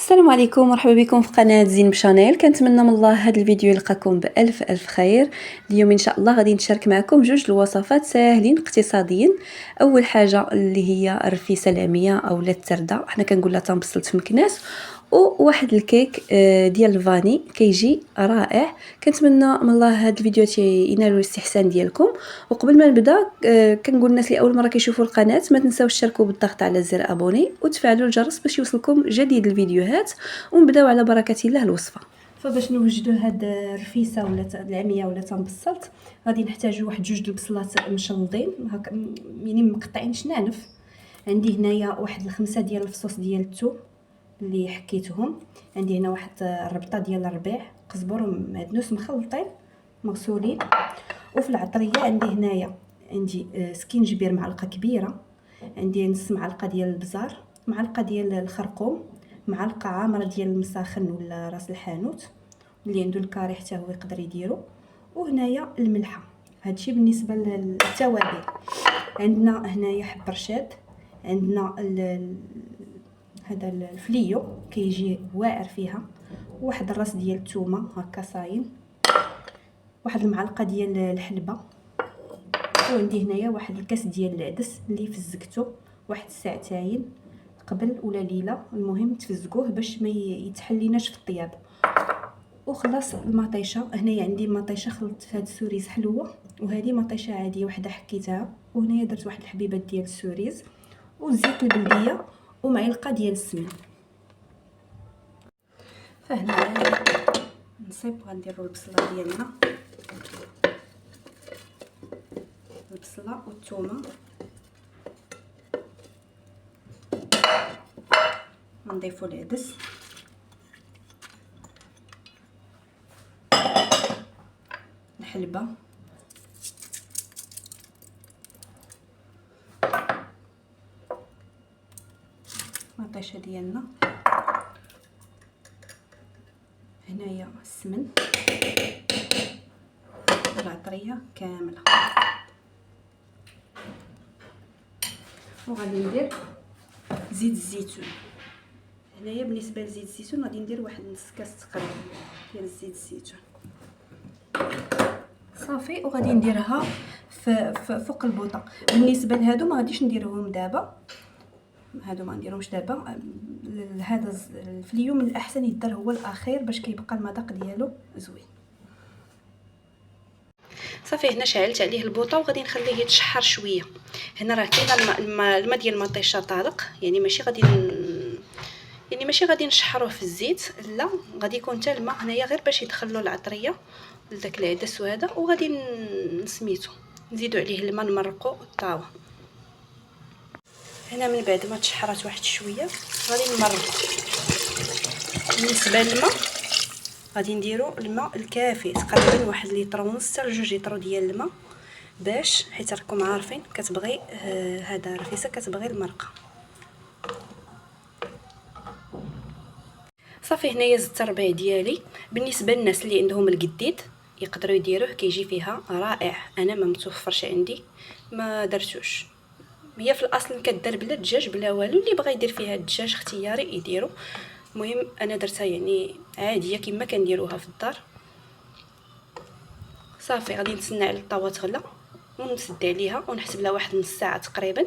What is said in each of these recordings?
السلام عليكم، مرحبا بكم في قناه زين شانيل. كنتمنى من الله هذا الفيديو يلقاكم بالف خير. اليوم ان شاء الله غادي نشارك معكم جوج الوصفات ساهلين اقتصاديين. اول حاجه اللي هي الرفيسه العمياء او الترده، حنا كنقول لها تنبسلت في مكناس، وواحد الكيك ديال الفاني كيجي رائع. كنتمنى من الله هذا الفيديو ينالوا الاستحسان ديالكم. وقبل ما نبدا كنقول الناس اللي اول مره كيشوفوا القناه ما تنساوش تشاركوا بالضغط على زر ابوني وتفعلوا الجرس باش يوصلكم جديد الفيديوهات. ونبداو على بركه الله الوصفه. فباش نوجدوا هاد الرفيسه ولا العمياء ولا تنبسلت غادي نحتاجوا واحد جوج البصلات مشلضين هكا، يعني مقطعين شنانف. عندي هنايا واحد 5 ديال الفصوص ديال الثوم اللي حكيتهم. عندي هنا واحد الربطه ديال الربيع، قزبر ومعدنوس مخلطين مغسولين. وفي العطريه عندي هنايا سكينجبير معلقه كبيره، عندي نص معلقه ديال البزار، معلقه ديال الخرقوم، معلقه عامره ديال المساخن ولا راس الحانوت، اللي عنده الكاري حتى هو يقدر يديرو. وهنايا الملحه. هادشي بالنسبه للتوابل. عندنا هنايا حب رشاد، عندنا هذا الفليو كيجي واعر فيها، واحد الراس ديال الثومه هكا صاين، واحد المعلقه ديال الحلبه، وعندي هنايا واحد الكاس ديال العدس اللي فزقته واحد ساعتين قبل ولا ليله، المهم تفزقوه باش ما يتحليناش في الطياب. وخلاص المطيشه، هنايا عندي مطيشه خلطت في هاد السوريز حلوه، وهذه مطيشه عاديه وحده حكيتها، وهنايا درت واحد الحبيبات ديال السوريز وزيت البلديه ومعلقه ديال السمن. فهنا نصيب غنديروا البصله ديالنا، البصله والثومه، نضيفوا العدس، الحلبه، مطيشه ديالنا، هنايا السمن، العطريه كامله. وغادي ندير زيت الزيتون. هنايا بالنسبه لزيت الزيتون غادي ندير واحد نص كاس تقريبا ديال زيت الزيتون صافي. وغادي نديرها في فوق البوطه. بالنسبه لهادو ما غاديش نديرهم دابا، هادو ما نديرهمش دابا. هذا الفليو من الاحسن يدار هو الاخير باش كيبقى المذاق ديالو زوين. صافي هنا شعلت عليه البوطه وغادي نخليه يتشحر شويه. هنا راه كاين الماء ديال المطيشه طالق، يعني ماشي غادي نشحروه في الزيت، لا غادي يكون حتى الماء هنايا غير باش يدخلوا العطريه لذاك العدس وهذا. وغادي نسميتو نزيدوا عليه الماء نمرقوا الطاوه. هنا من بعد ما تشحرات واحد شويه غادي نمرقوا. بالنسبه للماء غادي نديروا الماء الكافي، تقريبا واحد لتر ونص حتى 2 لتر ديال الماء، باش حيت راكم عارفين كتبغي هذا الرفيسه كتبغي المرقه. صافي هنايا زدت الربيع ديالي. بالنسبه للناس اللي عندهم القديد يقدروا يديروه، كيجي فيها رائع. انا ما متوفرش عندي ما درتوش. هي في الاصل كدار بلا دجاج بلا والو، اللي بغى يدير فيها الدجاج اختياري يديرو. المهم انا درتها يعني عاديه كما كنديروها في الدار. صافي غادي نتسنى على الطاوه تغلى ونسد عليها ونحسب لها واحد نص ساعه تقريبا.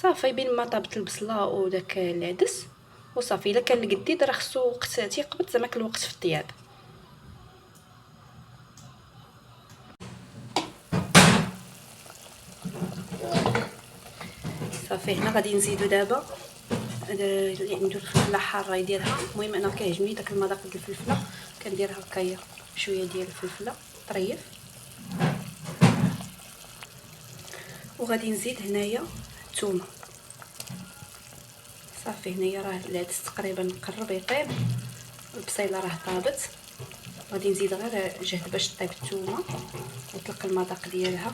صافي بين ما طابت البصله وداك العدس وصافي. الا كان القديد راه خصو وقت تيقبض زعما الوقت في الطياب. صافي هنا غادي نزيدو دابا اللي عنده الفلفله حاره يديرها. المهم انا كيعجبني داك المذاق ديال الفلفله، كندير هكايا شويه ديال الفلفله طريف. وغادي نزيد هنايا الثومه. صافي هنايا راه العدس تقريبا قرب يطيب، البصيله راه طابت. غادي نزيد غير جهد باش طيب الثومه وتلقى المذاق ديالها.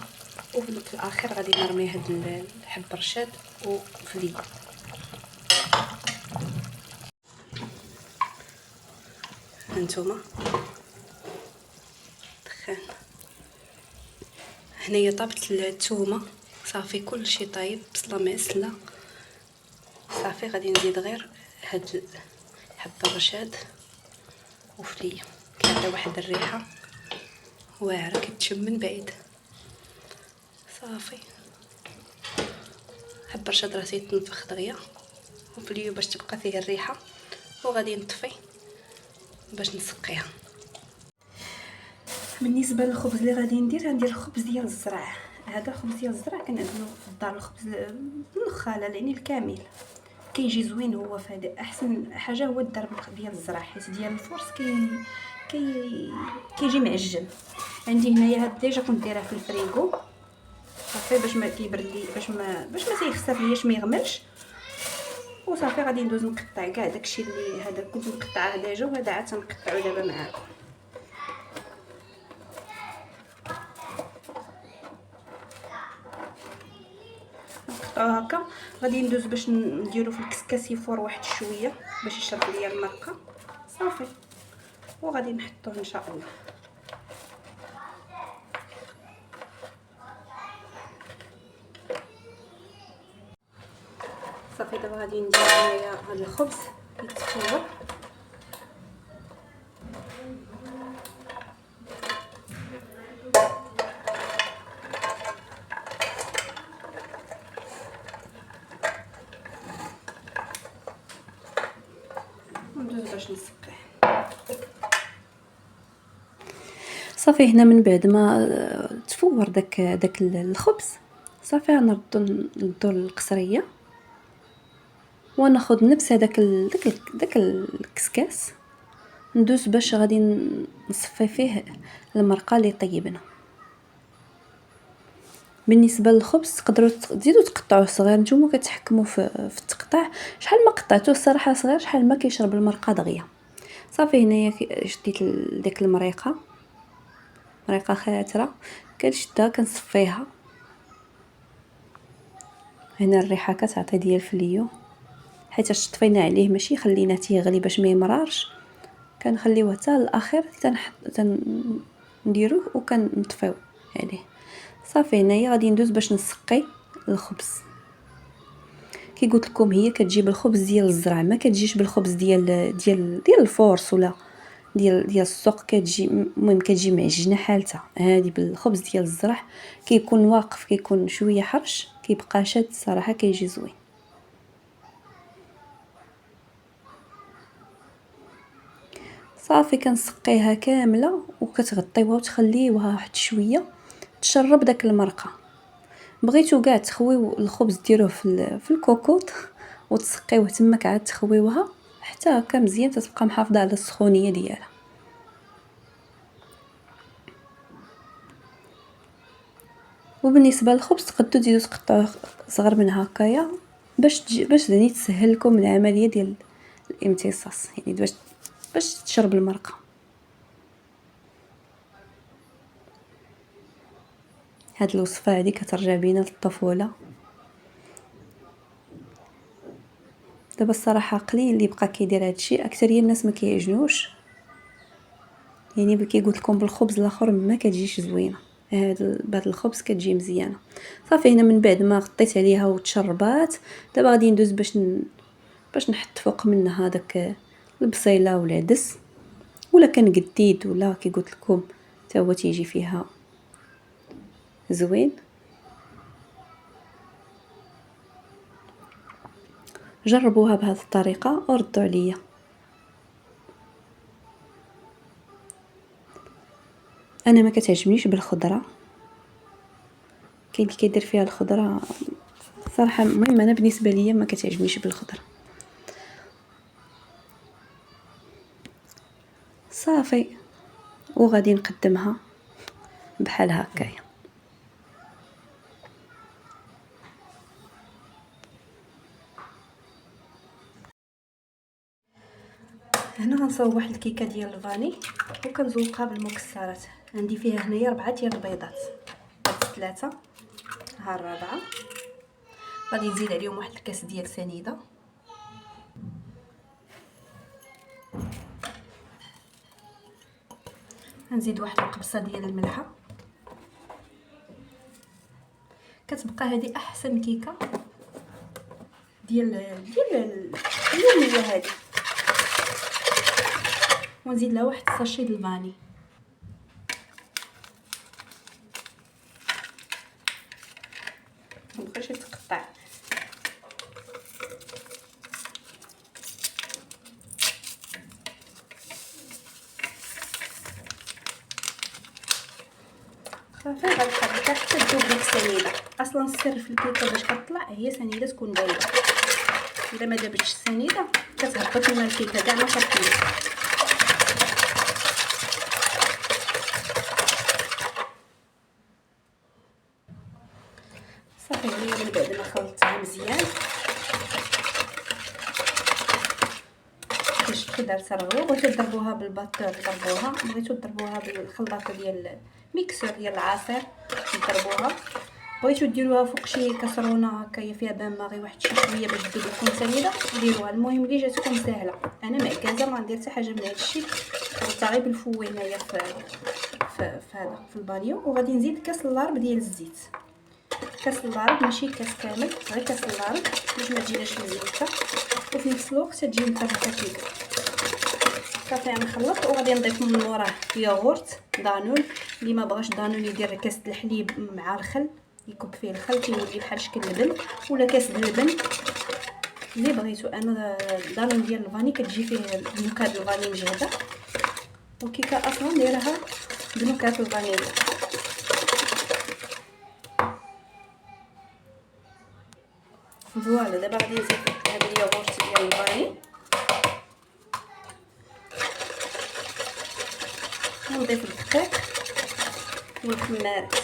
وفي الاخر غادي نرمي هاد الحب رشاد وفلي. هانتوما دخان هنايا طابت الثومه صافي كلشي طايب، بصله معسله. صافي غادي نزيد غير حبه الرشاد وفليه، كيعطي واحد الريحه واعره كتشم من بعيد. صافي حبه الرشاد راه تيتنفخ دغيا، وفليه باش تبقى فيه الريحه، وغادي نطفي باش نسقيها. بالنسبه للخبز اللي غادي ندير الخبز ديال الزرع. هذا الخبز ديال الزرع كنعملو في الدار، الخبز النخاله يعني الكامل، كيجي زوين. هو فهاد احسن حاجه هو الدرب ديال الزرع، حيت ديال الفرص كيجي معجن. عندي هنايا هاد ديجا كنت دايره في الفريغو صافي باش ما كيبرد لي، باش ما تيخسر لياش، ما يغمرش. وصافي غادي ندوز نقطع كاع داكشي اللي هذا كنت مقطعاه ديجا، وهذا عاد تنقطعو دابا معاكم. هكا غادي ندوز باش نديرو في الكسكاس يفور واحد شويه باش يشرب ليا المرقه صافي، وغادي نحطوه ان شاء الله. صافي دابا غادي ندير هنايا هاد الخبز يتفور. ندوز باش نسقيه. صافي هنا من بعد ما تفور داك الخبز، صافي نردو القصريه وناخذ نفس هذاك الكسكاس، ندوز باش غادي نصفي فيه المرقه اللي طيبنا. بالنسبه للخبز تقدروا تزيدوا تقطعوه صغير، نتوما كتحكموا في التقطاع، شحال ما قطعتوه الصراحه صغير شحال ما كيشرب المرقه دغيا. صافي هنايا شديت ديك المريقه خاتره، كنشدها كنصفيها. هنا الريحه كتعطي ديال الفليو، حيت طفينا عليه ماشي خليناه تيغلي باش ما يمرارش، كنخليوه حتى الاخير نديروه وكنطفيو عليه. صافي هنايا غادي ندوز باش نسقي الخبز. كي قلت لكم هي كتجيب الخبز ديال الزرع، ما كتجيش بالخبز ديال الفورس ولا ديال السوق، كتجي المهم كتجي معجنه حالتها. هذه بالخبز ديال الزرع كيكون واقف، كيكون شويه حرش، كيبقى شاد الصراحه، كيجي زوين. صافي كنسقيها كامله وكتغطيوها وتخليوها واحد شويه تشرب داك المرقه. بغيتو كاع تخويو الخبز ديروه في الكوكوط وتسقيوه تماك، عاد تخويوها حتى هكا مزيان تتبقى محافظه على السخونيه ديالها. وبالنسبه للخبز تقدروا تزيدوا تقطعوه صغر من هكايا باش زاني تسهل لكم العمليه ديال الامتصاص، يعني باش تشرب المرقه. هاد الوصفه هذه كترجع بينا للطفوله. دابا الصراحه قليل اللي بقى كيدير هادشي، اكثريه الناس ما كيعجنوش، يعني كي قلت لكم بالخبز الاخر ما كتجيش زوينه، هاد الخبز كتجي مزيانه. صافي هنا من بعد ما غطيت عليها وتشربات، دابا غادي ندوز باش نحط فوق منها داك البصيله والعدس، ولا كنقديد ولا كي قلت لكم حتى هو تيجي فيها زوين. جربوها بهذه الطريقه وردوا عليا. انا ما كتعجبنيش بالخضره، كاين اللي كيدير فيها الخضره صراحه، المهم انا بالنسبه ليا ما كتعجبنيش بالخضره. صافي وغادي نقدمها بحال هكايا. هنا غنصاوب واحد الكيكه ديال الفاني وكنزوقها بالمكسرات. عندي فيها هنايا 4 ديال البيضات، 3 ها الرابعه. غادي نزيد عليهم واحد الكاس ديال سنيده، غنزيد واحد القبصه ديال الملحه. كتبقى هذه احسن كيكه ديال اليوميه هذه. ونزيد لها واحد الساشي د الفاني. مابقاش يتقطع. صافي غنخليها حتى تذوب ديك السنيده. اصلا السر في الكيكه باش كطلع هي سنيده تكون دايبه. الا ما دابتش السنيده كتهبط لنا الكيكه كاع ما كطيب. صافي هي من بعد ما خلطتها مزيان كتشوفوا دارت رغوه. بغيتو تضربوها بالباطور ضربوها، بغيتو تضربوها بالخلاط ديال ميكسور ديال العصير ضربوها، بغيتو ديروها فوق شي كاسرونه هكايا فيها بامه غير واحد شويه باش تذوب لكم سنيده ديروها. المهم اللي جاتكم ساهله. انا معكازه ما ندير حتى حاجه من هادشي، خلطتها غير بالفوي هنايا في البانيو. وغادي نزيد كاس اللارب ديال الزيت. كاس اللارب ماشي كاس كامل، غير كاس اللارب باش ما تجيناش مزيته وفي نفس الوقت تجي مطرطقه كيكه. صافي غنخلط وغادي نضيف من موراه ياغورت دانون. اللي ما بغاش دانون يدير كاس د الحليب مع الخل يكب فيه الخل كيولي بحال شكل اللبن، ولا كاس د اللبن اللي بغيتو. انا دانون ديال الفاني كتجي فيه نكهه الفاني مجهده، والكيكه اصلا دايرها بنكهه الفانيليا. فوالا دابا غادي نزيد هذا الياغورت ديال الفاني ونضيف الدقيق والخمارات.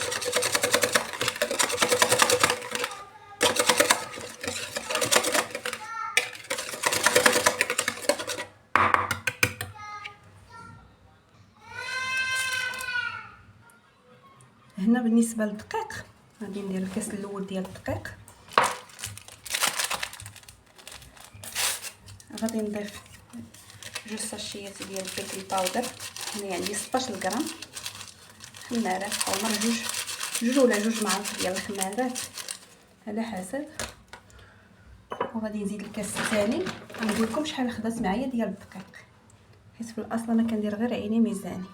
هنا بالنسبه للدقيق غادي ندير الكاس الاول ديال الدقيق، غادي نضيف 2 ساشيات ديال البيكنج باودر. هنا عندي 16 غرام خمارات عمر جوج ولا جوج معالق ديال الخمارات على حسب. وغادي نزيد الكاس الثاني. غنقول لكم شحال خدات معايا ديال الدقيق، حيت في الاصل انا كندير غير عيني ميزاني.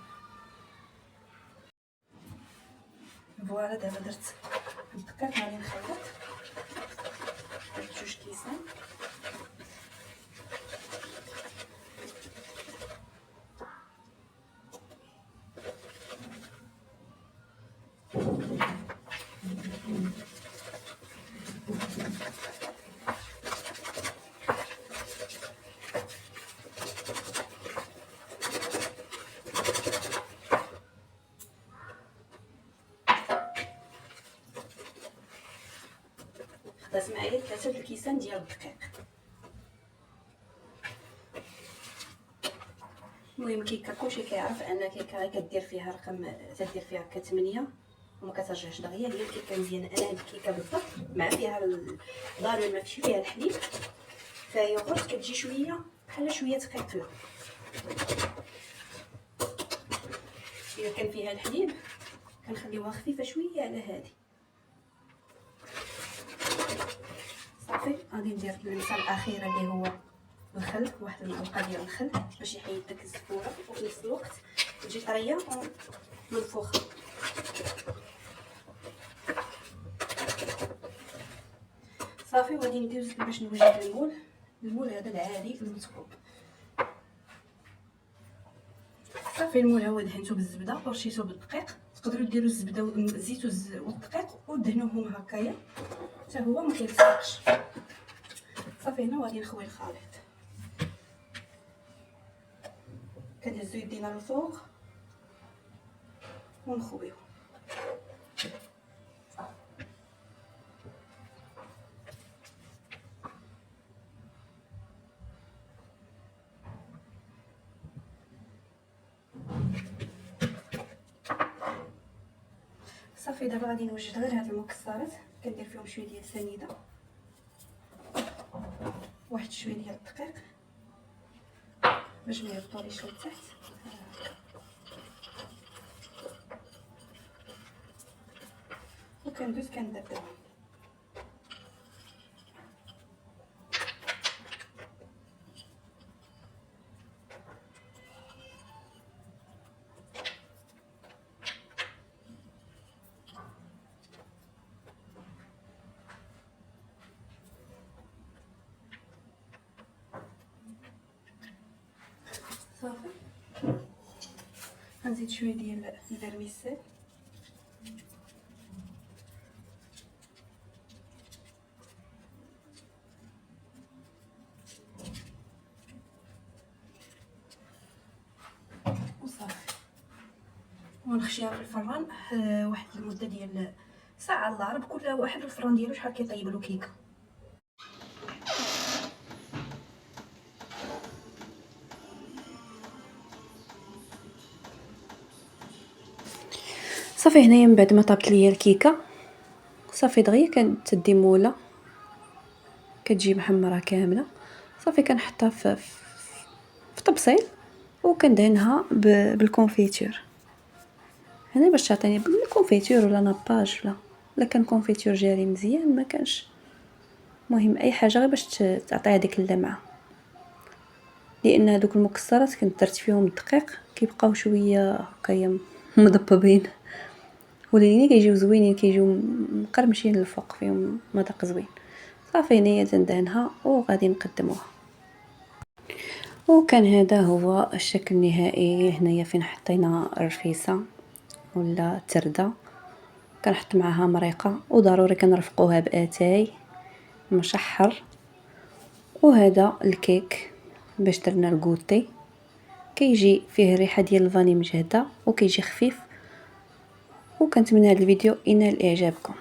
فوالا دابا درت الدقيق غادي نخلط. درت 2 كيسان خدات معايا 3 الكيسان ديال الدقيق. المهم كيكه كلشي كيعرف ان كيكه كدير فيها رقم تدير فيها 8 وما كترجعش دغيا. هي الكيكه مزيانه. انا هاد الكيكه بالضبط مع فيها الضالون ماشي فيها الحليب فيها يوغورت كتجي شويه بحال شويه ثقيله. الا كان فيها الحليب كنخليوها خفيفه شويه على هادي. صافي غادي ندير اللمسه الاخيره اللي هو الخل، واحد المعلقه ديال الخل باش يحيد داك الزفوره وفي نفس الوقت تجي طريه ومنفوخه. صافي وغادي ندير باش نوجد المول هذا العادي المسكوب. صافي المول هو دهنتو بالزبده ورشيتو بالدقيق. تقدروا ديروا الزبده والزيت والدقيق ودهنوهم هكايا حتى هو ما كيلصقش. صافي هنا غادي نخوي الخليط. كنهزو يدينا للفوق ونخويو. صافي دابا غادي نوجد غير هاد المكسرات. كندير فيهم شويه ديال السنيده، واحد شويه ديال الدقيق باش ما يهبطوليش لتحت، وكندوز كندردرهم. غنزيد شويه ديال الفيرميسيل. وصافي، ونخشيها في الفران واحد المده ديال ساعه الا ربع. كل واحد الفران ديالو شحال كيطيب له كيكه. صافي هنايا من بعد ما طابت ليا الكيكه صافي دغيا كنتدي موله كتجي محمره كامله. صافي كنحطها في طبسيل وكندهنها بالكونفيتور. هنا باش تعطيني بالكونفيتور ولا ناباج ولا كان كونفيتور جاري مزيان ما كانش، المهم اي حاجه غير باش تعطيها ديك اللمعه. لان هذوك المكسرات كنت درت فيهم الدقيق كيبقاو شويه هكايا مضببين، وليني كيجيو زوينين، كيجيو مقرمشين الفوق، فيهم مذاق زوين. صافي هنايا تندهنها وغادي نقدموها. وكان هذا هو الشكل النهائي. هنايا فين حطينا الرفيسه ولا ترده، كنحط معها مريقه، وضروري كنرفقوها باتاي مشحر. وهذا الكيك باش درنا الكوتي، كيجي فيه الريحه ديال الفاني مجهده وكيجي خفيف. وكنتمنى هذا الفيديو ينال اعجابكم.